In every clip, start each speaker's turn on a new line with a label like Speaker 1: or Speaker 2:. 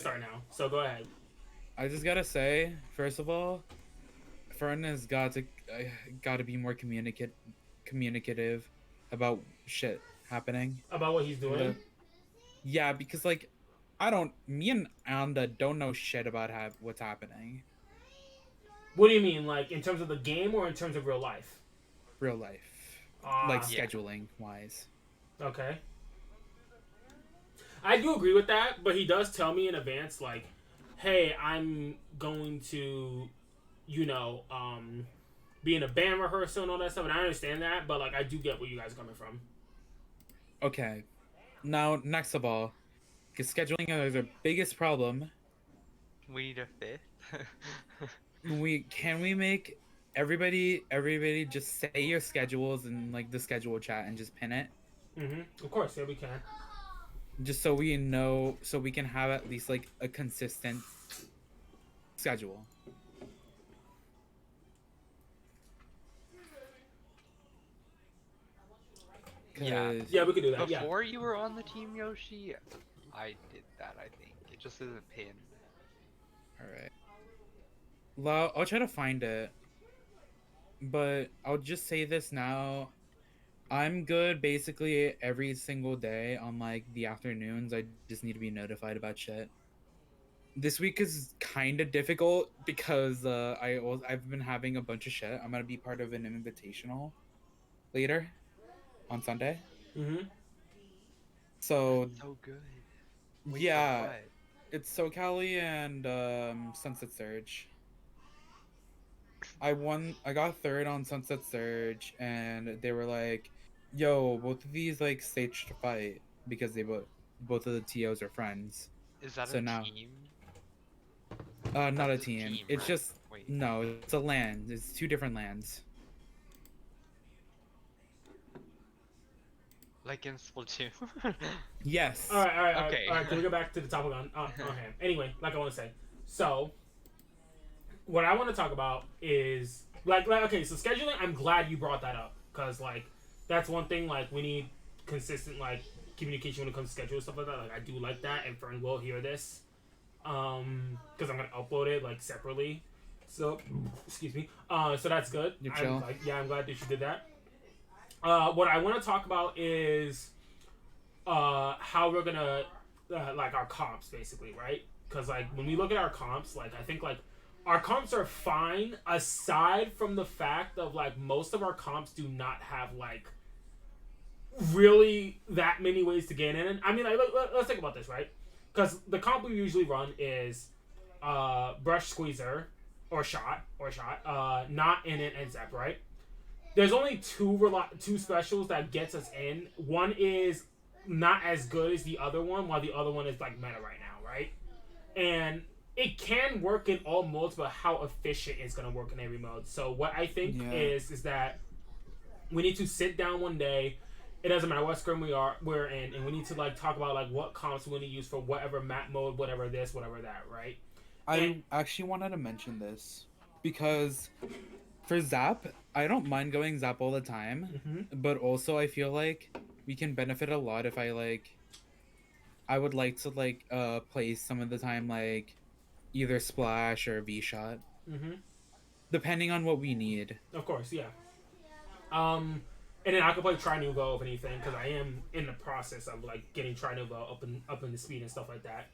Speaker 1: start now. So go ahead.
Speaker 2: I just gotta say, first of all, Fern has got to be more communicative about shit happening.
Speaker 1: About what he's doing.
Speaker 2: The Yeah, because like me and Anda don't know shit about what's happening
Speaker 1: What do you mean, like in terms of the game or in terms of real life?
Speaker 2: real life, like
Speaker 1: Ah,
Speaker 3: Yeah.
Speaker 2: scheduling wise.
Speaker 1: okay. I do agree with that, but he does tell me in advance, like, "Hey, I'm going to, you know, be in a band rehearsal and all that stuff." And I understand that, but like, I do get where you guys are coming from.
Speaker 2: Okay, now next of all, because scheduling is our biggest problem.
Speaker 3: We need a fifth.
Speaker 2: We make everybody just say your schedules in like the schedule chat and just pin it,
Speaker 1: Of course, yeah, we can.
Speaker 2: just so we know, so we can have at least like a consistent schedule.
Speaker 3: Yeah.
Speaker 2: Cause
Speaker 1: Yeah, we could do that. Yeah.
Speaker 3: Before you were on the team, Yoshi, I did that, I think. It just isn't pinned.
Speaker 2: all right, well, I'll try to find it, but I'll just say this now. I'm good basically every single day on like the afternoons. I just need to be notified about shit. This week is kind of difficult because I've been having a bunch of shit. I'm gonna be part of an invitational later on Sunday.
Speaker 1: Mm-hmm.
Speaker 3: That's
Speaker 2: So
Speaker 3: so good. Wait, for
Speaker 2: yeah,
Speaker 3: what?
Speaker 2: it's SoCali and Sunset Surge. I got third on Sunset Surge, and they were like, "Yo, both of these like staged to fight because both of the TOs are friends."
Speaker 3: Is that a
Speaker 2: So now,
Speaker 3: team?
Speaker 2: not
Speaker 3: That's
Speaker 2: a
Speaker 3: a
Speaker 2: team.
Speaker 3: team,
Speaker 2: It's
Speaker 3: right?
Speaker 2: just
Speaker 3: Wait.
Speaker 2: no. It's a land. It's two different lands.
Speaker 3: Like in Splatoon?
Speaker 1: All
Speaker 2: Yes.
Speaker 1: right, all right, all right,
Speaker 3: Okay.
Speaker 1: all right. Can we go back to the topic on? Okay. Anyway, like I want to say, so what I want to talk about is like okay, so scheduling. I'm glad you brought that up because like that's one thing like we need consistent like communication when it comes to schedule stuff like that. Like I do like that, and Fern will hear this because I'm gonna upload it like separately. So excuse me. So that's good.
Speaker 2: You're
Speaker 1: I'm
Speaker 2: chill.
Speaker 1: like yeah, I'm glad that you did that. What I want to talk about is how we're gonna like our comps basically, right? Because like when we look at our comps, like I think like our comps are fine aside from the fact of like most of our comps do not have like really that many ways to get in. And I mean, like let's think about this, right? Because the comp we usually run is brush squeezer or shot, not in it and zap, right? There's only two specials that gets us in. One is not as good as the other one, while the other one is like meta right now, right? And it can work in all modes, but how efficient it's gonna work in every mode. So what I think
Speaker 2: Yeah.
Speaker 1: is that we need to sit down one day. It doesn't matter what scrim we're in, and we need to like talk about like what comps we need to use for whatever map mode, whatever this, whatever that, right? And
Speaker 2: I actually wanted to mention this because for Zap, I don't mind going Zap all the time,
Speaker 1: mm-hmm.
Speaker 2: but also I feel like we can benefit a lot if I would like to play some of the time like either Splash or V Shot,
Speaker 1: Mm-hmm.
Speaker 2: depending on what we need.
Speaker 1: Of course, yeah. And then I could play Trinuvo if anything, because I am in the process of like getting Trinuvo up in the speed and stuff like that.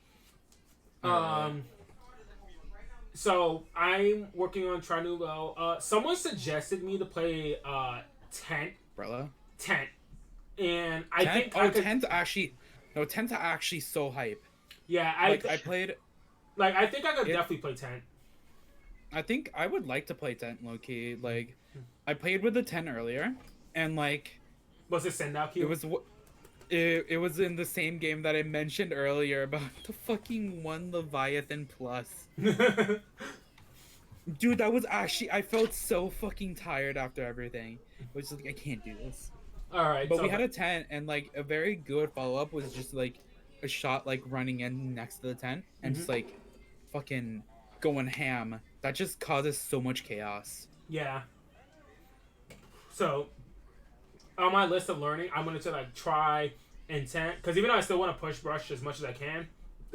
Speaker 2: All right,
Speaker 1: Um, so I'm working on Trinuvo. Someone suggested me to play Tent,
Speaker 2: Brella.
Speaker 1: Tent, and I
Speaker 2: Tent.
Speaker 1: think I
Speaker 2: Oh,
Speaker 1: could.
Speaker 2: Tent's actually no. Tent's actually so hype.
Speaker 1: Yeah,
Speaker 2: Like I played
Speaker 1: I think I could
Speaker 2: it.
Speaker 1: definitely play Tent.
Speaker 2: I think I would like to play Tent low key. Like I played with the Tent earlier, and like
Speaker 1: Was it send out
Speaker 2: it
Speaker 1: queue?
Speaker 2: was it was in the same game that I mentioned earlier about the fucking one Leviathan plus. Dude, that was actually I felt so fucking tired after everything. I was just like I can't do this.
Speaker 1: All right,
Speaker 2: But we
Speaker 1: so
Speaker 2: had a tent, and like a very good follow up was just like a shot like running in next to the tent and
Speaker 1: mm-hmm.
Speaker 2: just like fucking going ham. That just causes so much chaos.
Speaker 1: Yeah. So on my list of learning, I'm going to like try intent because even though I still want to push brush as much as I can,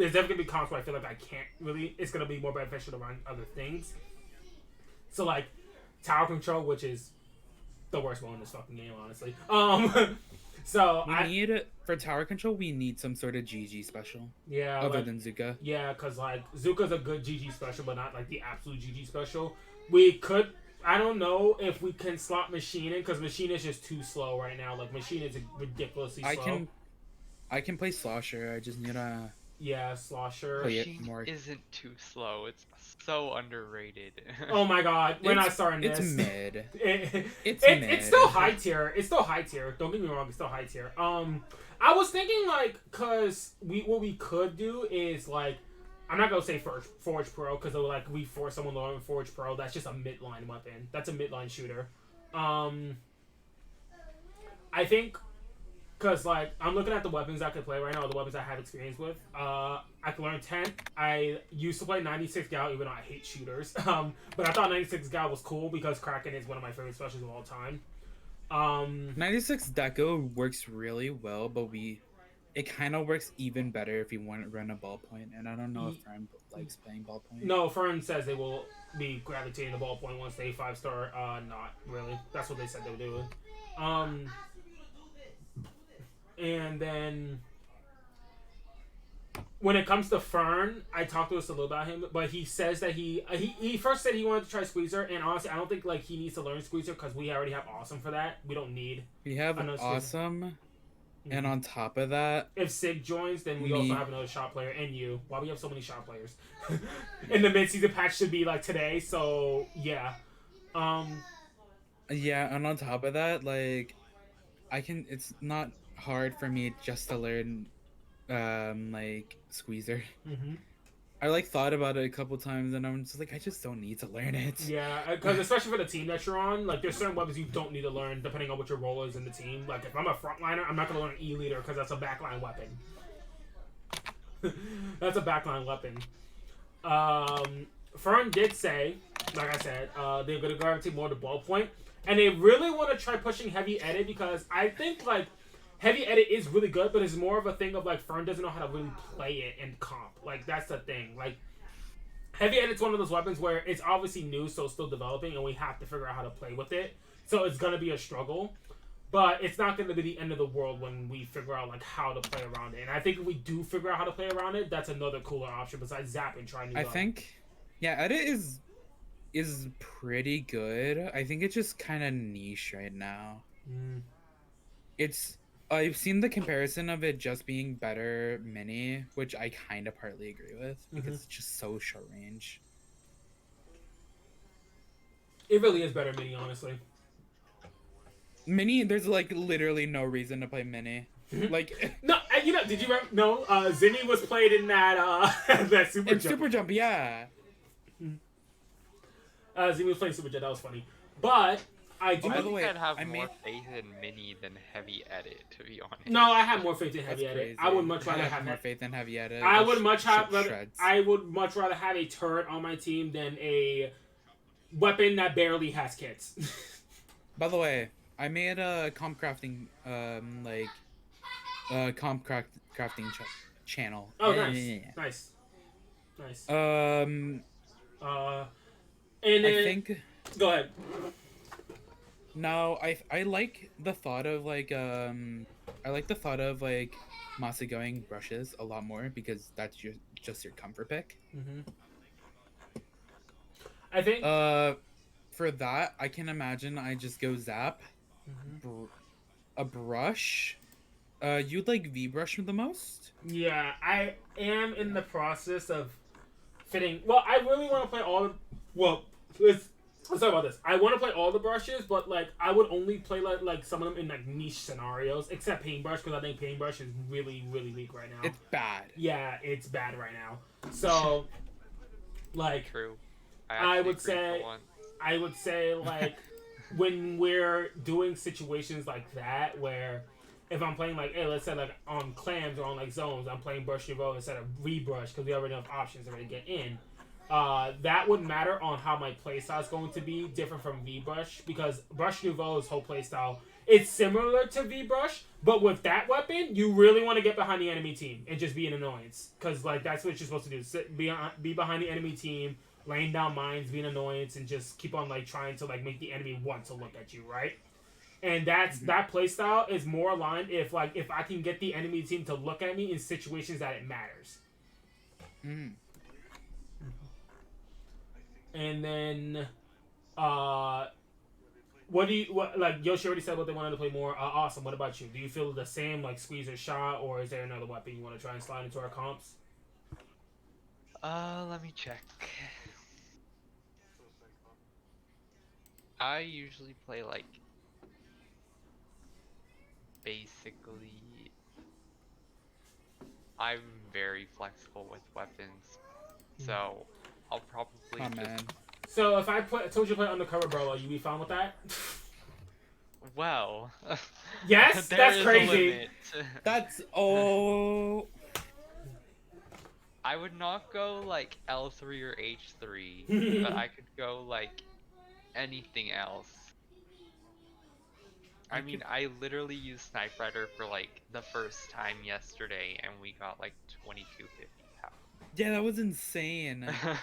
Speaker 1: there's definitely gonna be comps where I feel like I can't really. It's gonna be more beneficial to run other things. So like tower control, which is the worst one in this fucking game, honestly. So
Speaker 2: We need for tower control. We need some sort of GG special
Speaker 1: yeah,
Speaker 2: other
Speaker 1: like
Speaker 2: than Zuka.
Speaker 1: yeah, cause like Zuka's a good GG special, but not like the absolute GG special. We could. I don't know if we can slot Machine in because Machine is just too slow right now. Like Machine is ridiculously slow.
Speaker 2: I can play Slosher. I just need to
Speaker 1: Yeah, Slosher.
Speaker 2: play it
Speaker 3: Machine
Speaker 2: more.
Speaker 3: isn't too slow. It's so underrated.
Speaker 1: Oh my god, we're not starting
Speaker 2: It's
Speaker 1: this.
Speaker 2: mid.
Speaker 1: It's
Speaker 2: mid.
Speaker 1: It's still high tier. It's still high tier. Don't get me wrong. It's still high tier. I was thinking like, cause what we could do is like, I'm not gonna say Forge Pro because like we force someone to learn Forge Pro. That's just a midline weapon. That's a midline shooter. I think. Cause like I'm looking at the weapons I could play right now, the weapons I have experience with. I could learn 10. I used to play 96 Gal, even though I hate shooters. But I thought 96 Gal was cool because Kraken is one of my favorite specials of all time.
Speaker 2: 96 Deco works really well, but it kind of works even better if you want to run a ballpoint. And I don't know if Fern likes playing ballpoint.
Speaker 1: No, Fern says they will be gravitating the ballpoint once they 5-star. Not really. That's what they said they would do. And then when it comes to Fern, I talked to us a little about him, but he says that he first said he wanted to try Squeezer, and honestly, I don't think like he needs to learn Squeezer because we already have Awesome for that. We don't need.
Speaker 2: We have Awesome, and on top of that,
Speaker 1: if Sig joins, then we also have another shot player, and you. Why we have so many shot players? And the mid-season patch should be like today, so yeah.
Speaker 2: Yeah, and on top of that, like, it's not hard for me just to learn like Squeezer. I like thought about it a couple times and I'm just like I just don't need to learn it.
Speaker 1: Yeah, because especially for the team that you're on, like there's certain weapons you don't need to learn depending on what your role is in the team. Like if I'm a frontliner, I'm not gonna learn E leader because that's a backline weapon. That's a backline weapon. Fern did say, like I said, they're gonna gravitate more to ballpoint, and they really want to try pushing heavy edit because I think like heavy edit is really good, but it's more of a thing of like Fern doesn't know how to really play it in comp. Like that's the thing. Like heavy edit's one of those weapons where it's obviously new, so it's still developing, and we have to figure out how to play with it. So it's gonna be a struggle, but it's not gonna be the end of the world when we figure out like how to play around it. And I think if we do figure out how to play around it, that's another cooler option besides zap and try new.
Speaker 2: I think, yeah, edit is pretty good. I think it's just kind of niche right now. I've seen the comparison of it just being better mini, which I kind of partly agree with because it's just so short range.
Speaker 1: It really is better mini, honestly.
Speaker 2: Mini, there's like literally no reason to play mini. Like
Speaker 1: no, you know, did you remember? No, Zinni was played in that that super jump.
Speaker 2: Super jump, yeah.
Speaker 1: Zinni was playing super jump. That was funny, but. I do.
Speaker 3: I think I'd have more faith in mini than heavy edit, to be honest.
Speaker 1: No, I have more faith in heavy edit. I would much rather have
Speaker 2: more faith in heavy edit.
Speaker 1: I would much rather have a turret on my team than a weapon that barely has kits.
Speaker 2: By the way, I made a comp crafting channel.
Speaker 1: Oh, nice.
Speaker 2: And
Speaker 1: then
Speaker 2: I think.
Speaker 1: Go ahead.
Speaker 2: No, I like the thought of like Masa going brushes a lot more because that's just your comfort pick.
Speaker 1: I think
Speaker 2: for that I can imagine I just go zap, a brush. You'd like V brush the most?
Speaker 1: Yeah, I am in the process of fitting. Well, I really want to play all the. Well, let's talk about this. I want to play all the brushes, but like I would only play like some of them in like niche scenarios, except paintbrush because I think paintbrush is really weak right now.
Speaker 2: It's bad.
Speaker 1: Yeah, it's bad right now. So, like,
Speaker 3: true.
Speaker 1: I would say like when we're doing situations like that where if I'm playing like, hey, let's say like on clams or on like zones, I'm playing brush Nouveau instead of rebrush because we already have options already to get in. That would matter on how my playstyle is going to be different from V-Brush because Brush Nouveau's whole playstyle It's similar to V-Brush, but with that weapon, you really want to get behind the enemy team and just be an annoyance. Because, like, that's what you're supposed to do. Be behind the enemy team, laying down mines, be an annoyance, and just keep on, like, trying to, like, make the enemy want to look at you, right? And that playstyle is more aligned if I can get the enemy team to look at me in situations that it matters.
Speaker 2: Mm.
Speaker 1: And then, like Yoshi already said what they wanted to play more. Awesome. What about you? Do you feel the same, like squeeze or shot, or is there another weapon you want to try and slide into our comps?
Speaker 3: Let me check. I usually play like basically I'm very flexible with weapons. So I'll probably
Speaker 2: Oh
Speaker 3: just
Speaker 2: man.
Speaker 1: So if told you to play undercover brawler, you be fine with that?
Speaker 3: well
Speaker 1: Yes,
Speaker 3: there
Speaker 1: that's
Speaker 3: is
Speaker 1: crazy.
Speaker 3: a limit.
Speaker 2: That's oh.
Speaker 3: I would not go like L3 or H3, but I could go like anything else. I mean, I literally used Snipe Rider for like the first time yesterday, and we got like 2250
Speaker 2: Yeah, that was insane.
Speaker 3: power.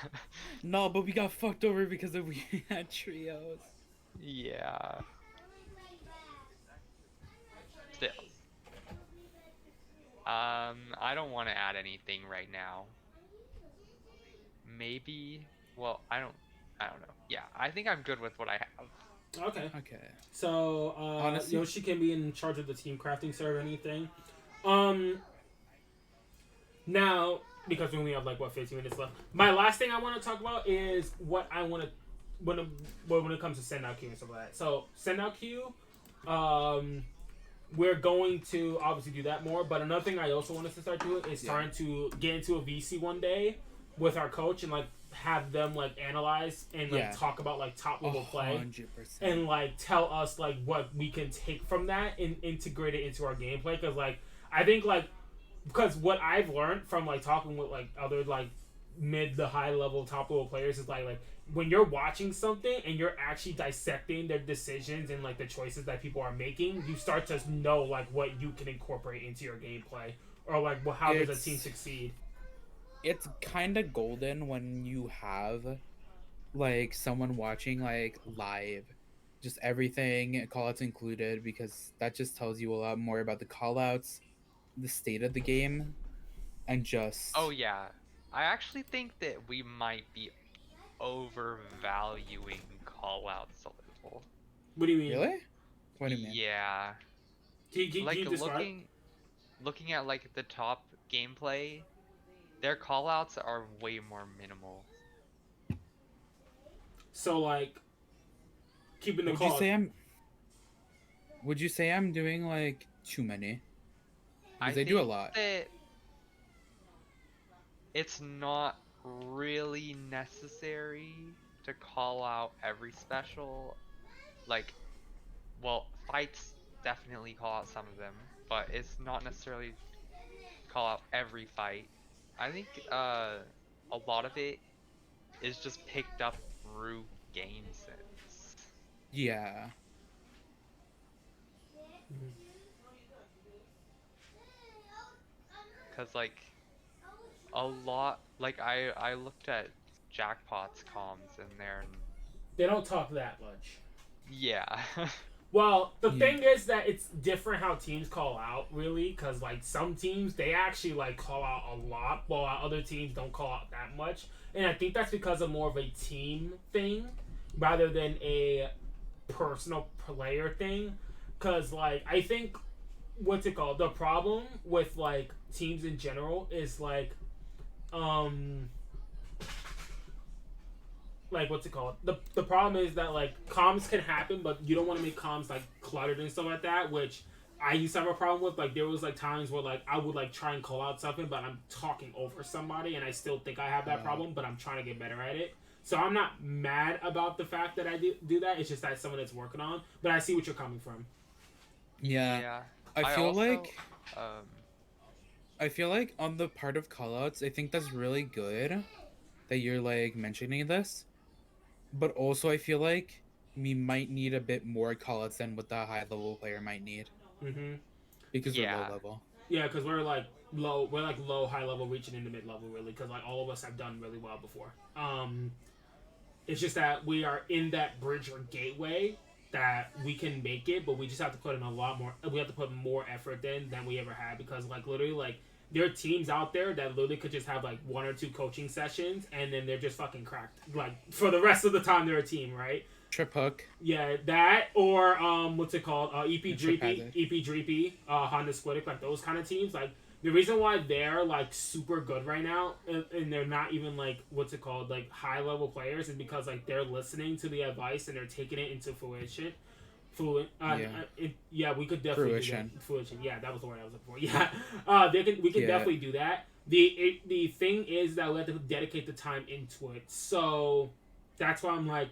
Speaker 2: No, but we got fucked over because we had trios.
Speaker 3: Yeah. Still. I don't want to add anything right now. Maybe. Well, I don't know. Yeah, I think I'm good with what I have.
Speaker 1: Okay.
Speaker 2: Okay.
Speaker 1: So
Speaker 2: Honestly,
Speaker 1: Yoshi can be in charge of the team crafting server or anything. Now, because we only have like 15 minutes left, my last thing I want to talk about is what I want to when it comes to send out queue and stuff like that. So send out queue, we're going to obviously do that more. But another thing I also want us to start doing is starting to get into a VC one day with our coach and like have them like analyze and like talk about like top level play
Speaker 2: 100%.
Speaker 1: and like tell us like what we can take from that and integrate it into our gameplay. Because like I think like because what I've learned from like talking with like other like mid to high level top level players is like when you're watching something and you're actually dissecting their decisions and like the choices that people are making, you start to know like what you can incorporate into your gameplay or like how does a team succeed.
Speaker 2: It's kind of golden when you have like someone watching like live, just everything callouts included, because that just tells you a lot more about the callouts, the state of the game, and just
Speaker 3: Oh yeah. I actually think that we might be overvaluing callouts a little.
Speaker 1: What do you mean?
Speaker 2: Really? What do you mean?
Speaker 3: Yeah.
Speaker 1: Can
Speaker 3: Like
Speaker 1: you describe?
Speaker 3: looking at like the top gameplay, their callouts are way more minimal.
Speaker 1: So like keeping the
Speaker 2: Would
Speaker 1: call.
Speaker 2: you say I'm doing like too many? Because
Speaker 3: I
Speaker 2: they do a
Speaker 3: think
Speaker 2: lot.
Speaker 3: that it's not really necessary to call out every special. Like, well, fights definitely call out some of them, but it's not necessarily call out every fight. I think a lot of it is just picked up through game sense.
Speaker 2: Yeah.
Speaker 3: Cause like a lot, like I looked at Jackpot's comms in there, and
Speaker 1: They don't talk that much.
Speaker 3: yeah.
Speaker 1: Well, the thing is that it's different how teams call out, really, because like some teams they actually like call out a lot, while other teams don't call out that much, and I think that's because of more of a team thing rather than a personal player thing. Because like I think what's it called? The problem with like teams in general is like what's it called? The problem is that like comms can happen, but you don't want to make comms like cluttered and stuff like that, which I used to have a problem with. Like there was like times where like I would like try and call out something, but I'm talking over somebody, and I still think I have that problem, but I'm trying to get better at it. So I'm not mad about the fact that I do that. It's just that someone that's working on. But I see what you're coming from.
Speaker 2: Yeah.
Speaker 3: Yeah.
Speaker 2: I feel
Speaker 3: also,
Speaker 2: like I feel like on the part of callouts, I think that's really good that you're like mentioning this. But also I feel like we might need a bit more callouts than what the high level player might need
Speaker 1: Mm-hmm.
Speaker 2: because we're low
Speaker 3: Yeah.
Speaker 2: level.
Speaker 1: Yeah, because we're like low, high level, reaching into mid level, really. Because like all of us have done really well before. It's just that we are in that bridge or gateway that we can make it, but we just have to put in a lot more. We have to put more effort in than we ever had because like literally like there are teams out there that literally could just have like 1 or 2 coaching sessions and then they're just fucking cracked. Like for the rest of the time they're a team, right?
Speaker 2: Trip hook.
Speaker 1: Yeah, that or what's it called? EP
Speaker 2: Trip
Speaker 1: Dreepy,
Speaker 2: hazard.
Speaker 1: EP Dreepy, Honda Squiddick, like those kind of teams. Like the reason why they're like super good right now and they're not even like what's it called like high level players is because like they're listening to the advice and they're taking it into fruition. Yeah, we could definitely
Speaker 2: Fruition.
Speaker 1: do that. Fruition. Yeah, that was the word I was looking for. Yeah, we can
Speaker 2: Yeah.
Speaker 1: definitely do that. The thing is that we have to dedicate the time into it. So that's why I'm like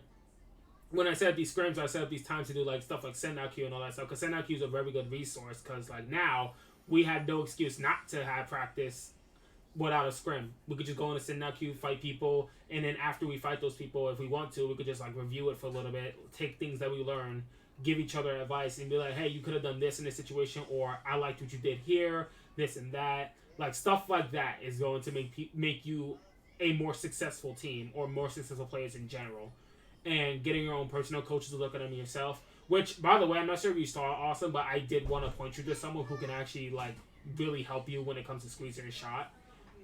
Speaker 1: when I set up these scrims, I set up these times to do like stuff like send out queue and all that stuff. Because send out queue is a very good resource. Because like now we have no excuse not to have practice without a scrim. We could just go in a send out queue, fight people, and then after we fight those people, if we want to, we could just like review it for a little bit, take things that we learn, give each other advice, and be like, hey, you could have done this in this situation, or I liked what you did here, this and that. Like stuff like that is going to make you a more successful team or more successful players in general. And getting your own personal coaches to look at them yourself. Which, by the way, I'm not sure if you saw Awesome, but I did want to point you to someone who can actually like really help you when it comes to squeezing a shot.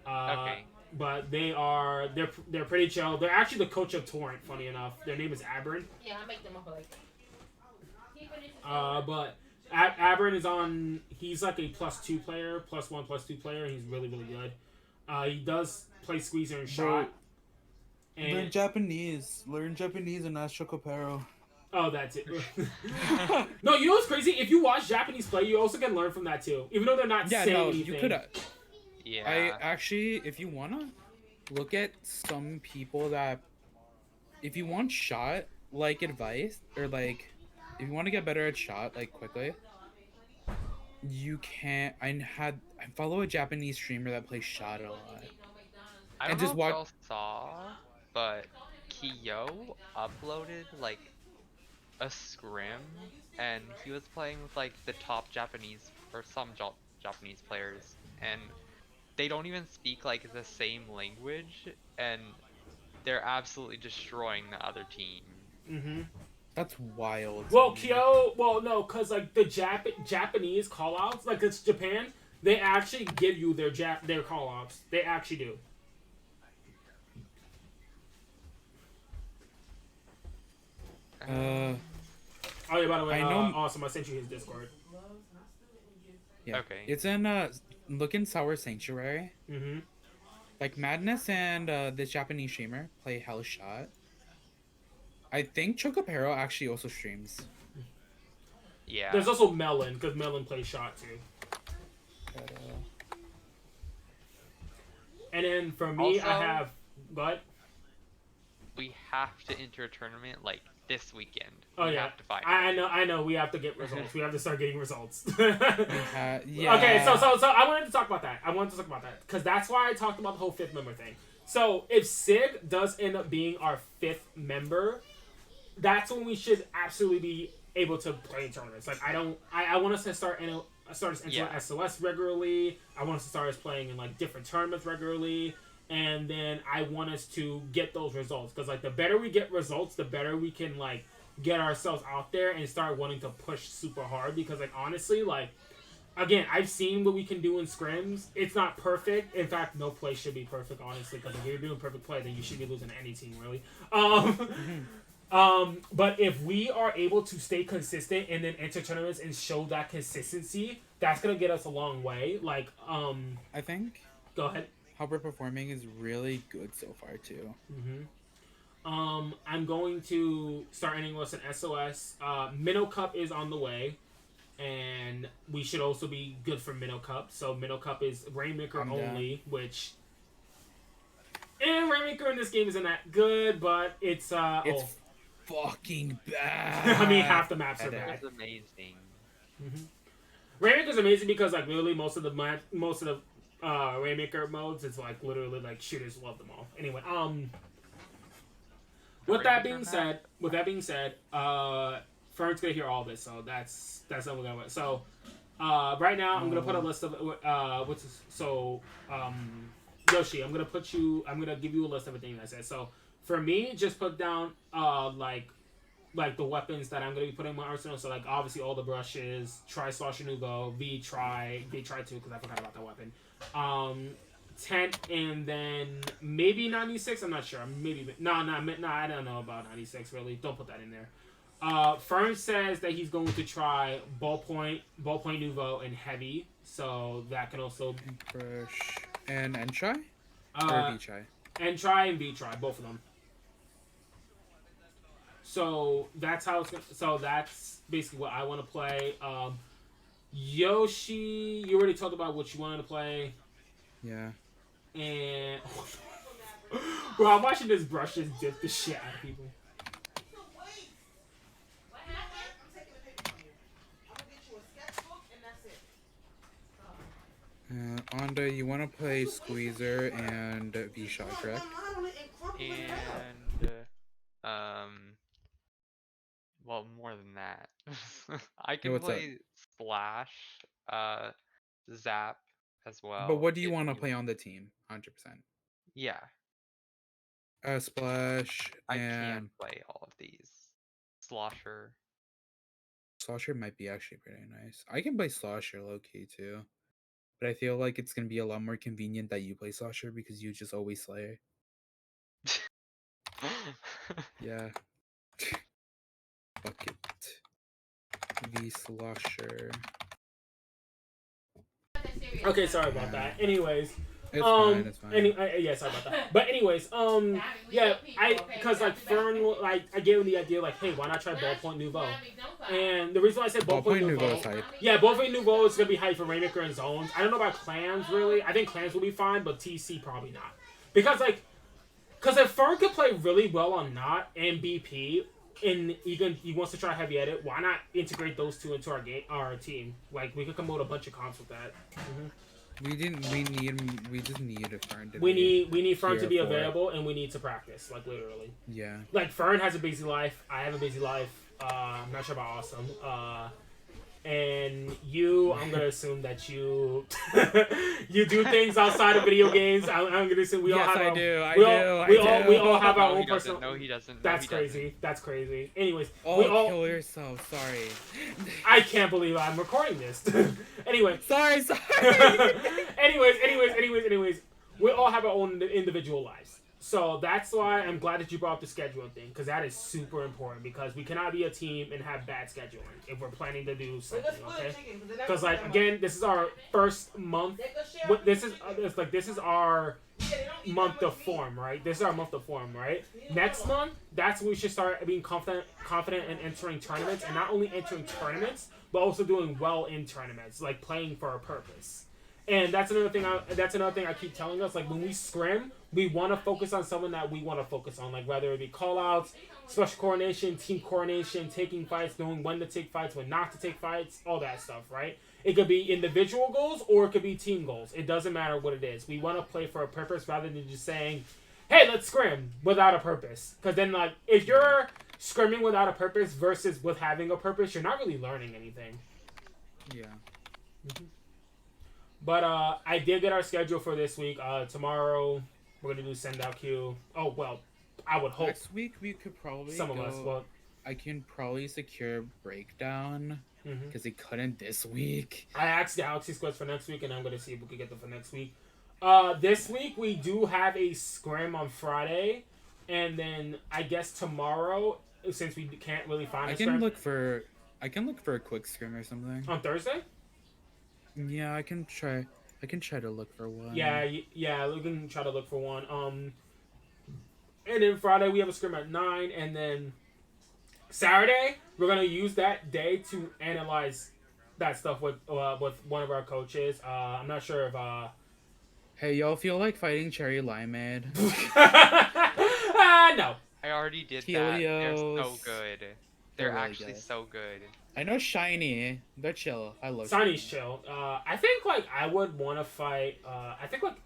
Speaker 3: Okay.
Speaker 1: But they're pretty chill. They're actually the coach of Torrent. Funny enough, their name is Abern.
Speaker 4: Yeah, I make them up like.
Speaker 1: But Abern is on. He's like a +2 player, +1, +2 player. He's really really good. He does play squeezer and shot.
Speaker 2: Learn Japanese. Learn Japanese and ask Chocopero.
Speaker 1: Oh, that's it. No, you know what's crazy? If you watch Japanese play, you also can learn from that too. Even though they're not saying anything.
Speaker 2: You could.
Speaker 3: Yeah.
Speaker 2: I actually, if you wanna look at some people that, if you want shot like advice or like, if you want to get better at shot like quickly, you can't. I follow a Japanese streamer that plays shot a lot.
Speaker 3: I
Speaker 2: and
Speaker 3: don't
Speaker 2: just
Speaker 3: know if
Speaker 2: watch-
Speaker 3: y'all saw, but Kiyo uploaded like a scrim, and he was playing with like the top Japanese or some Japanese players, and they don't even speak like the same language, and they're absolutely destroying the other team.
Speaker 1: Mm-hmm.
Speaker 2: That's wild.
Speaker 1: Well, Kyo, no, because like the Japanese callouts, like it's Japan, they actually give you their callouts. They actually do. Oh yeah, by the way,
Speaker 2: I know-
Speaker 1: awesome. I sent you his Discord.
Speaker 2: Yeah.
Speaker 3: Okay.
Speaker 2: It's in look in Sour Sanctuary.
Speaker 1: Mm-hmm.
Speaker 2: Like Madness and this Japanese streamer play Hell Shot. I think Chocopero actually also streams.
Speaker 3: Yeah.
Speaker 1: There's also Melon, because Melon plays shot too.
Speaker 2: But,
Speaker 1: And then for me, I
Speaker 3: Also-
Speaker 1: have what?
Speaker 3: We have to enter a tournament like this weekend.
Speaker 1: Oh
Speaker 3: we
Speaker 1: yeah,
Speaker 3: have to fight.
Speaker 1: I know. We have to get results. We have to start getting results.
Speaker 2: yeah.
Speaker 1: Okay, so I wanted to talk about that. Because that's why I talked about the whole 5th member thing. So if Sig does end up being our 5th member, that's when we should absolutely be able to play in tournaments. Like I want us to start us entering SOS regularly. I want us to start us playing in like different tournaments regularly. And then I want us to get those results. Because like the better we get results, the better we can like get ourselves out there and start wanting to push super hard. Because like honestly, like again, I've seen what we can do in scrims. It's not perfect. In fact, no play should be perfect, honestly. Because if you're doing perfect play, then you should be losing to any team, really. But if we are able to stay consistent and then enter tournaments and show that consistency, that's gonna get us a long way. Like,
Speaker 2: I think
Speaker 1: go ahead.
Speaker 2: how we're performing is really good so far too.
Speaker 1: I'm going to start ending us an SOS. Minnow Cup is on the way, and we should also be good for Minnow Cup. So Minnow Cup is Rainmaker
Speaker 2: I'm
Speaker 1: only, which. Rainmaker in this game isn't that good, but it's
Speaker 2: Fucking bad.
Speaker 1: I mean, half the maps are
Speaker 2: It is.
Speaker 1: bad.
Speaker 3: That's amazing.
Speaker 1: Rainmaker's amazing because like literally most of the Rainmaker modes, it's like literally like shooters love them all. Anyway, With that
Speaker 3: Rainmaker
Speaker 1: being
Speaker 3: map.
Speaker 1: said, Fern's gonna hear all of it, so that's not what we're going with. So, right now I'm gonna put a list of Yoshi, I'm gonna give you a list of everything I said. So for me, just put down like the weapons that I'm gonna be putting in my arsenal. So like obviously all the brushes, try Slosher Nouveau, V try 2 because I forgot about that weapon. 10 and then maybe 96. I'm not sure. Maybe no. I don't know about 96 really. Don't put that in there. Fern says that he's going to try ballpoint Nouveau, and heavy. So that can also
Speaker 2: Brush and try or
Speaker 1: uh
Speaker 2: V try.
Speaker 1: and try and V try both of them. So that's how it's gonna. So that's basically what I want to play. Yoshi, you already talked about what you wanted to play,
Speaker 2: Yeah.
Speaker 1: and bro, I'm watching this brush just dip the shit out of people.
Speaker 2: Onda, you want to play Squeezer and V shot, correct?
Speaker 3: And well, more than that, I
Speaker 2: Hey,
Speaker 3: can
Speaker 2: what's up?
Speaker 3: play Splash, uh, Zap as well.
Speaker 2: But what do you
Speaker 3: if
Speaker 2: want to
Speaker 3: you
Speaker 2: play
Speaker 3: want.
Speaker 2: on the team? 100%.
Speaker 3: Yeah,
Speaker 2: Splash
Speaker 3: I
Speaker 2: and
Speaker 3: can play all of these. Slosher.
Speaker 2: Slosher might be actually pretty nice. I can play Slosher low key too, but I feel like it's gonna be a lot more convenient that you play Slosher because you just always Slayer. Yeah. Fuck it. V Slosher.
Speaker 1: Okay, sorry about that. Anyways,
Speaker 2: It's fine. It's fine.
Speaker 1: yeah, sorry about that. But anyways, yeah, because like Fern, like I gave him the idea, like, hey, why not try ballpoint Nouveau? And the reason why I said ballpoint Nouveau
Speaker 2: is hype.
Speaker 1: yeah, ballpoint Nouveau is gonna be hype for Rainmaker and Zones. I don't know about clans really. I think clans will be fine, but TC probably not. Because if Fern could play really well on Not and BP, and even he wants to try heavy edit, why not integrate those two into our team? Like we could come up with a bunch of comps with that. Mm-hmm.
Speaker 2: We just need a Fern to
Speaker 1: We
Speaker 2: be
Speaker 1: need Fern to be
Speaker 2: here for it.
Speaker 1: available, and we need to practice, like literally.
Speaker 2: Yeah.
Speaker 1: Like Fern has a busy life. I have a busy life. I'm not sure about Awesome. And you, I'm gonna assume that you you do things outside of video games. I'm gonna assume we all have. We all have our own personal.
Speaker 3: No, he doesn't.
Speaker 1: That's crazy. That's crazy. Anyways,
Speaker 2: we all kill yourself. Sorry.
Speaker 1: I can't believe I'm recording this. Anyway.
Speaker 2: Sorry.
Speaker 1: Anyways. We all have our own individual lives. So that's why I'm glad that you brought up the scheduling thing, because that is super important, because we cannot be a team and have bad scheduling if we're planning to do something, okay? Because like again, this is our first month. This is our month of form, right? This is our month of form, right? Next month, that's when we should start being confident in entering tournaments, and not only entering tournaments, but also doing well in tournaments, like playing for a purpose. And that's another thing. I keep telling us. Like when we scrim, we want to focus on someone that we want to focus on. Like whether it be callouts, special coordination, team coordination, taking fights, knowing when to take fights, when not to take fights, all that stuff. Right? It could be individual goals or it could be team goals. It doesn't matter what it is. We want to play for a purpose rather than just saying, "Hey, let's scrim" without a purpose. Because then, like, if you're scrimming without a purpose versus with having a purpose, you're not really learning anything.
Speaker 2: Yeah.
Speaker 1: Mm-hmm. But I did get our schedule for this week. Tomorrow we're gonna do send out queue. Oh well, I would hope.
Speaker 2: Next week we could probably
Speaker 1: some of us. Well,
Speaker 2: I can probably secure breakdown because they couldn't this week.
Speaker 1: I asked Galaxy Squads for next week, and I'm gonna see if we can get them for next week. This week we do have a scrim on Friday, and then I guess tomorrow, since we can't really find.
Speaker 2: I can look for a quick scrim or something
Speaker 1: on Thursday.
Speaker 2: Yeah, I can try to look for one.
Speaker 1: Yeah, we can try to look for one. And then Friday we have a scrim at 9, and then Saturday we're gonna use that day to analyze that stuff with one of our coaches. I'm not sure if
Speaker 2: Hey, y'all feel like fighting Cherry Limeade?
Speaker 1: No.
Speaker 3: I already did
Speaker 2: Helios.
Speaker 3: that. They're so good. They're
Speaker 2: really
Speaker 3: actually
Speaker 2: good.
Speaker 3: So good.
Speaker 2: I know Shiny. They're chill. I love
Speaker 1: Shiny's chill. I think like I would want to fight. I think like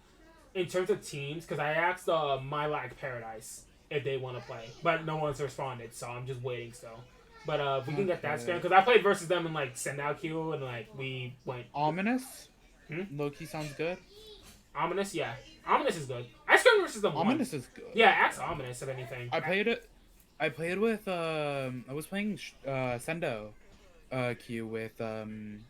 Speaker 1: in terms of teams, because I asked My Lag Paradise if they want to play, but no one's responded, so I'm just waiting still. But if we can get that scrim,
Speaker 2: Okay.
Speaker 1: because I played versus them in like send out queue and like we went.
Speaker 2: Ominous.
Speaker 1: Hmm?
Speaker 2: Loki sounds good.
Speaker 1: Ominous, yeah, Ominous is good. I scrimmed versus them
Speaker 2: Ominous
Speaker 1: once.
Speaker 2: is good.
Speaker 1: Yeah, ask Ominous if anything.
Speaker 2: I played it. I played with I was playing Sendo queue with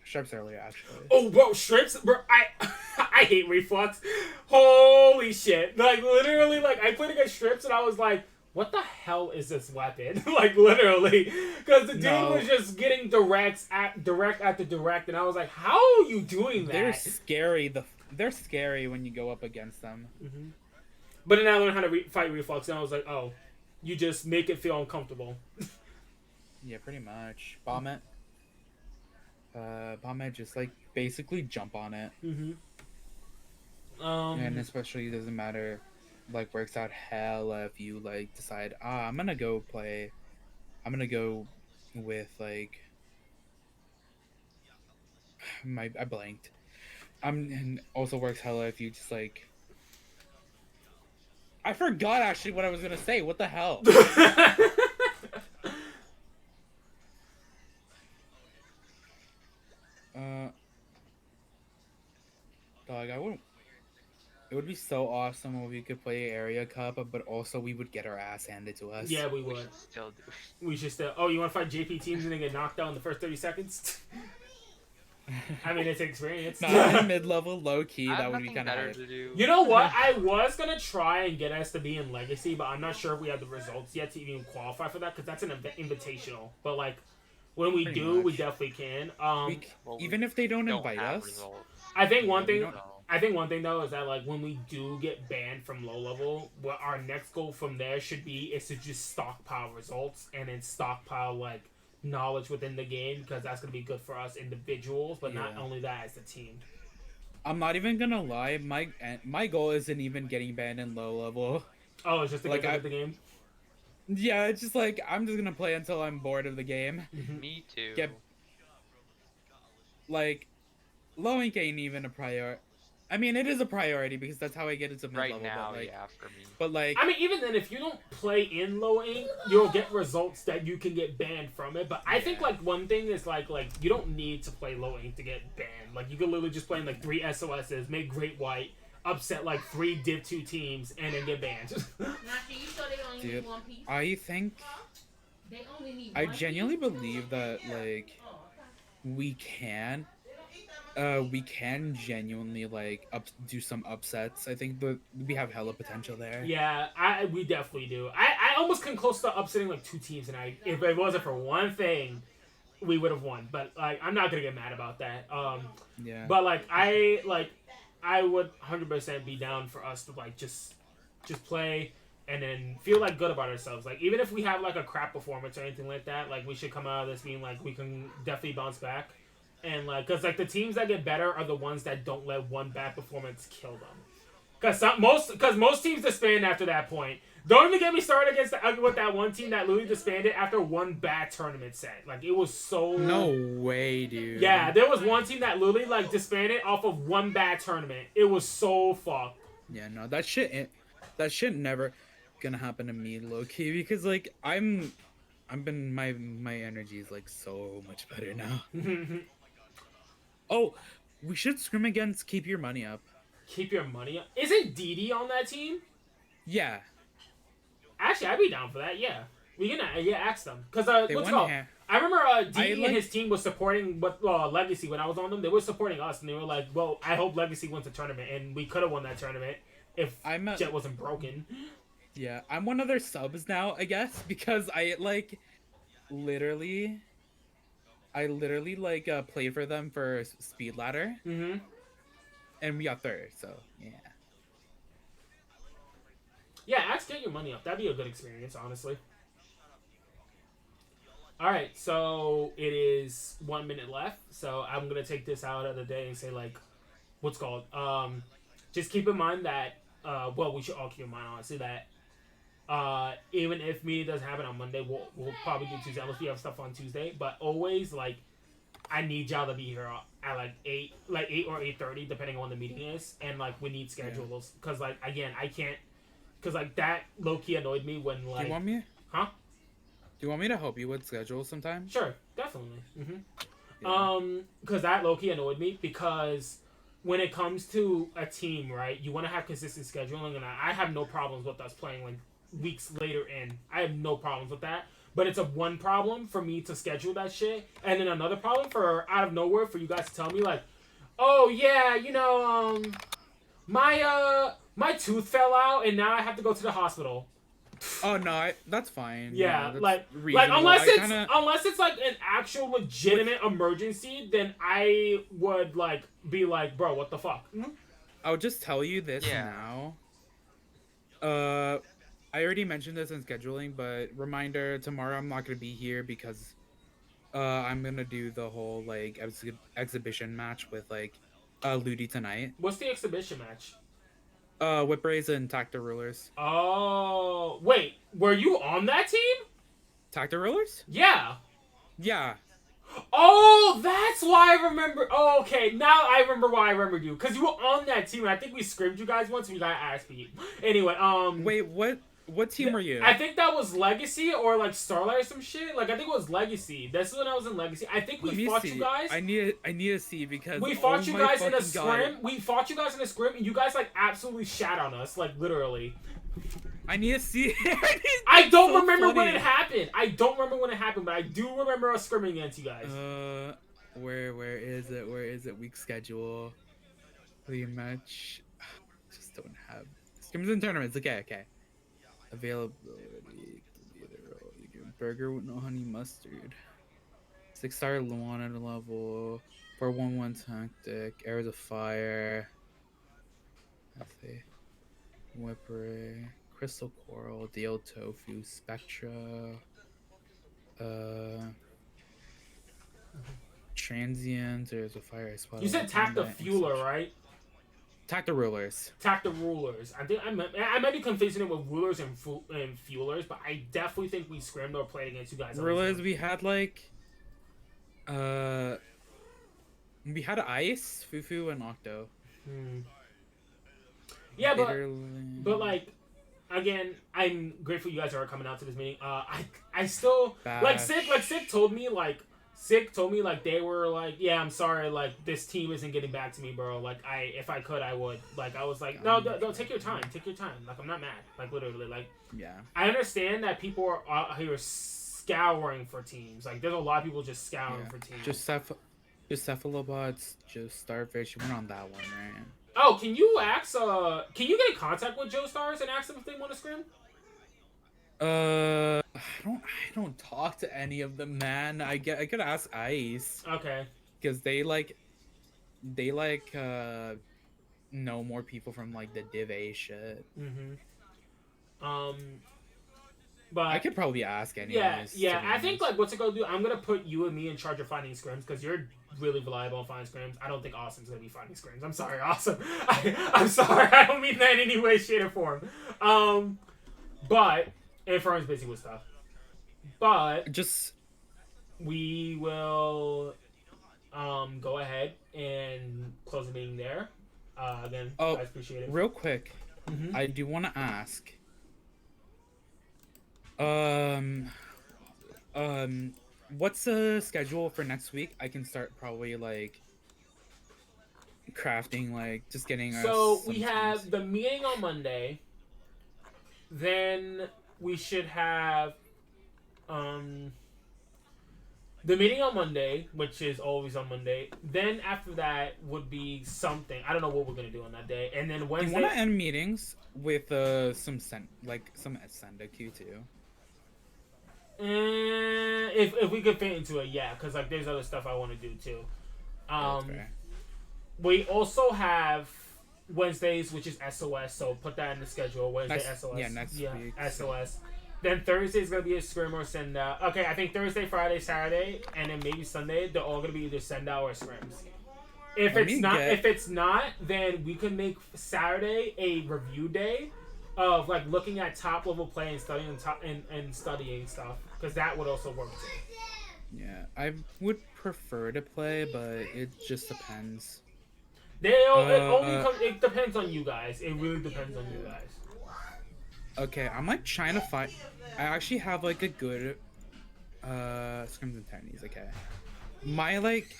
Speaker 2: Sharps earlier actually.
Speaker 1: Oh, bro, strips, bro. I hate reflux. Holy shit! Like literally, like I played against strips and I was like, what the hell is this weapon? Like literally, because the dude
Speaker 2: No.
Speaker 1: was just getting direct after direct, and I was like, how are you doing that?
Speaker 2: They're scary when you go up against them.
Speaker 1: Mm-hmm. But then I learned how to fight reflux, and I was like, oh, you just make it feel uncomfortable.
Speaker 2: Yeah, pretty much. Bomb it. Bomb it. Just like basically jump on it.
Speaker 1: Mm-hmm.
Speaker 2: And especially it doesn't matter, like works out hella if you like decide I'm gonna go with like I blanked. And also works hella if you just like I forgot actually what I was gonna say. What the hell? Dog, I wouldn't. It would be so awesome if we could play Area Cup, but also we would get our ass handed to us.
Speaker 1: Yeah, we
Speaker 3: We
Speaker 1: would.
Speaker 3: should still do.
Speaker 1: We should still. Oh, you want to fight JP teams and then get knocked out in the first 30 seconds? I mean, it's experience.
Speaker 2: Not in mid-level, low key.
Speaker 3: I have
Speaker 2: That would be
Speaker 3: nothing
Speaker 2: kind of
Speaker 3: better
Speaker 2: hard.
Speaker 3: to do.
Speaker 1: You know what? I was gonna try and get us to be in Legacy, but I'm not sure if we have the results yet to even qualify for that because that's an invitational. But like, when we
Speaker 2: Pretty
Speaker 1: do, we
Speaker 2: much.
Speaker 1: definitely can.
Speaker 3: Well,
Speaker 2: Even if they don't
Speaker 3: don't
Speaker 2: invite
Speaker 3: have
Speaker 2: us,
Speaker 3: results.
Speaker 1: I think one
Speaker 2: Yeah, we
Speaker 1: thing.
Speaker 2: don't-
Speaker 3: So,
Speaker 1: I think one thing though is that like when we do get banned from low level, what our next goal from there should be is to just stockpile results and then stockpile like knowledge within the game because that's gonna be good for us individuals, but not
Speaker 2: Yeah.
Speaker 1: only that as the team.
Speaker 2: I'm not even gonna lie. My goal isn't even getting banned in low level.
Speaker 1: Oh, it's just to
Speaker 2: Like,
Speaker 1: get good
Speaker 2: I-
Speaker 1: at the game.
Speaker 2: Yeah, it's just like I'm just gonna play until I'm bored of the game.
Speaker 3: me too.
Speaker 2: Get- Like, low ink ain't even a priority. I mean, it is a priority because that's how I get into mid
Speaker 3: Right
Speaker 2: level.
Speaker 3: now,
Speaker 2: but like,
Speaker 3: yeah, for me.
Speaker 2: But like,
Speaker 1: I mean, even then, if you don't play in low ink, you'll get results that you can get banned from it. But I think
Speaker 3: Yeah.
Speaker 1: like one thing is like you don't need to play low ink to get banned. Like you can literally just play in like 3 SOSs, make great white, upset like 3 Div 2 teams, and then get banned.
Speaker 4: Now, you sure they only
Speaker 2: Dude,
Speaker 4: need one piece?
Speaker 2: I think
Speaker 4: They only need
Speaker 2: I
Speaker 4: one
Speaker 2: genuinely
Speaker 4: piece?
Speaker 2: believe that like
Speaker 4: Oh,
Speaker 2: we can genuinely like do some upsets. I think that we have hella potential there.
Speaker 1: Yeah, we definitely do. I almost come close to upsetting like 2 teams tonight. If it wasn't for one thing, we would have won. But like, I'm not gonna get mad about that.
Speaker 2: Yeah.
Speaker 1: But like, I would 100% be down for us to like just play and then feel like good about ourselves. Like even if we have like a crap performance or anything like that, like we should come out of this being like we can definitely bounce back. And like, cause like the teams that get better are the ones that don't let one bad performance kill them. Cause most teams disband after that point. Don't even get me started with that one team that literally disbanded after one bad tournament set. Like it was so.
Speaker 2: No way, dude.
Speaker 1: Yeah, there was one team that literally like disbanded off of one bad tournament. It was so fucked.
Speaker 2: Yeah, no, that shit never gonna happen to me, low key, because like my energy is like so much better now. Oh, we should scrim against Keep Your Money Up.
Speaker 1: Keep your money up. Isn't Didi on that team?
Speaker 2: Yeah,
Speaker 1: Actually, I'd be down for that. Yeah, we can. Ask them because
Speaker 2: they
Speaker 1: what's
Speaker 2: won.
Speaker 1: called? I remember Didi
Speaker 2: like-
Speaker 1: and his team was supporting Legacy when I was on them. They were supporting us, and they were like, "Well, I hope Legacy wins the tournament," and we could have won that tournament if Jet wasn't broken.
Speaker 2: Yeah, I'm one of their subs now, I guess, because I literally played for them for Speed Ladder,
Speaker 1: Mm-hmm.
Speaker 2: and we got third. So yeah.
Speaker 1: Yeah, ask get your money up. That'd be a good experience, honestly. All right, so it is 1 minute left. So I'm gonna take this out of the day and say like, what's called? Just keep in mind that we should all keep in mind honestly that even if meeting doesn't happen on Monday, we'll probably do Tuesday unless we have stuff on Tuesday. But always like, I need y'all to be here at like 8 or 8:30 depending on when the meeting is, and like we need schedules because like again I can't because like that low key annoyed me when
Speaker 2: Do
Speaker 1: like,
Speaker 2: you want me?
Speaker 1: huh?
Speaker 2: Do you want me to help you with schedule sometime?
Speaker 1: Sure, definitely.
Speaker 2: Yeah.
Speaker 1: Because that low key annoyed me because when it comes to a team, right, you want to have consistent scheduling, and I have no problems with us playing like weeks later in. I have no problems with that. But it's a one problem for me to schedule that shit, and then another problem for out of nowhere for you guys to tell me like, oh yeah, my tooth fell out and now I have to go to the hospital.
Speaker 2: Oh no, that's fine.
Speaker 1: Yeah,
Speaker 2: That's
Speaker 1: like
Speaker 2: reasonable.
Speaker 1: unless it's like an actual legitimate emergency, then I would like be like, bro, what the fuck?
Speaker 2: I'll just tell you this
Speaker 3: Yeah.
Speaker 2: now. I already mentioned this in scheduling, but reminder: tomorrow I'm not gonna be here because I'm gonna do the whole like exhibition match with like Ludi tonight.
Speaker 1: What's the exhibition match?
Speaker 2: Whip rays and tactor rulers.
Speaker 1: Oh, wait, were you on that team?
Speaker 2: Tactor rulers?
Speaker 1: Yeah.
Speaker 2: Yeah.
Speaker 1: Oh, that's why I remember. Oh, okay, now I remember why I remembered you, because you were on that team. And I think we scrimmed you guys once and we got ass beat. Anyway,
Speaker 2: Wait, what team were you?
Speaker 1: I think that was Legacy or like Starlight or some shit. Like I think it was Legacy. This is when I was in Legacy. I think we fought you guys.
Speaker 2: I need to see because
Speaker 1: We fought you guys in a
Speaker 2: fucking God.
Speaker 1: scrim. We fought you guys in a scrim, and you guys like absolutely shat on us, like literally.
Speaker 2: I need to see.
Speaker 1: I don't
Speaker 2: so
Speaker 1: remember when
Speaker 2: funny.
Speaker 1: it happened. I don't remember when it happened, but I do remember us scrimming against you guys.
Speaker 2: Where is it? Where is it? Week schedule. Rematch. Just don't have scrims and tournaments. Okay. Availability. Burger with no honey mustard. 6-star Luana level. 411 tactic. Arrows of fire. Cafe. Whipper. Crystal coral. Deal tofu. Spectra. Transient. There's a fire.
Speaker 1: You said tack the fueler, right?
Speaker 2: Tack the rulers.
Speaker 1: Tack the rulers. I think I might be confusing it with rulers and fuelers, but I definitely think we scrimmed or played against you guys.
Speaker 2: Rulers, we had like, we had Ice, Fufu, and Octo.
Speaker 1: Yeah, but like, again, I'm grateful you guys are coming out to this meeting. I still like Sick told me like they were like, yeah, I'm sorry, like this team isn't getting back to me, bro. Like if I could, I would. Like I was like, no, take your time, Like I'm not mad, like literally, like
Speaker 2: yeah.
Speaker 1: I understand that people are out here scouring for teams. Like there's a lot of people just scouring for teams.
Speaker 2: Just cephalopods, just starfish. You went on that one, right?
Speaker 1: Oh, can you get in contact with Joe Stars and ask them if they want to scrim?
Speaker 2: I don't talk to any of them, man. I could ask Ice.
Speaker 1: Okay.
Speaker 2: Because they know more people from like the Div A shit.
Speaker 1: But
Speaker 2: I could probably ask anyways.
Speaker 1: Yeah. I think like what's it gonna do? I'm gonna put you and me in charge of finding scrims because you're really reliable on finding scrims. I don't think Austin's gonna be finding scrims. I'm sorry, Austin. I'm sorry. I don't mean that in any way, shape, or form. But and Fern's busy with stuff. But we will go ahead and close the meeting there. Again, I appreciate it.
Speaker 2: Real quick, I do want to ask. What's the schedule for next week? I can start probably like crafting, like just getting.
Speaker 1: So we have the meeting on Monday. Then we should have the meeting on Monday, which is always on Monday. Then after that would be something. I don't know what we're gonna do on that day. And then Wednesday.
Speaker 2: You want to end meetings with some Ascenda Q too.
Speaker 1: If we could fit into it, yeah, because like there's other stuff I want to do too. We also have Wednesdays, which is SOS, so put that in the schedule. Wednesday SOS.
Speaker 2: Yeah, next week.
Speaker 1: SOS. So. Then Thursday is gonna be a scrim or send out. Okay, I think Thursday, Friday, Saturday, and then maybe Sunday. They're all gonna be either send out or scrims. If it's not, then we can make Saturday a review day of like looking at top level play and studying and studying stuff, because that would also work too.
Speaker 2: Yeah, I would prefer to play, but it just depends.
Speaker 1: It depends on you guys. It really depends on you guys.
Speaker 2: Okay, I'm like trying to find. I actually have like a good scrims and tennies. Okay, my like.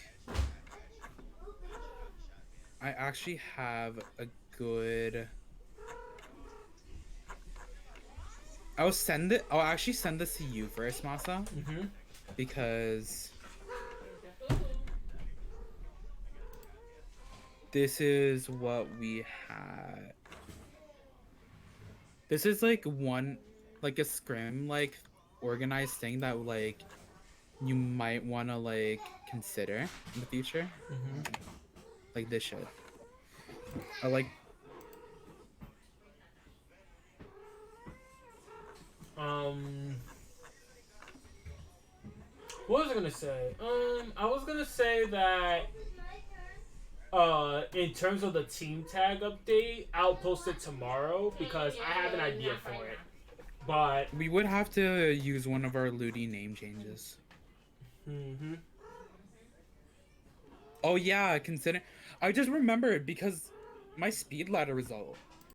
Speaker 2: I actually have a good. I'll actually send this to you first, Masa,
Speaker 1: Mm-hmm.
Speaker 2: because this is what we had. This is like like a scrim, like organized thing that like you might want to like consider in the future.
Speaker 1: Mm-hmm.
Speaker 2: Like this shit. I like.
Speaker 1: Um, what was I gonna say? I was gonna say that in terms of the team tag update, I'll post it tomorrow because I have an idea for it. But
Speaker 2: We would have to use one of our Ludi name changes.
Speaker 1: mm-hmm.
Speaker 2: Oh yeah, consider. I just remembered because my speed ladder result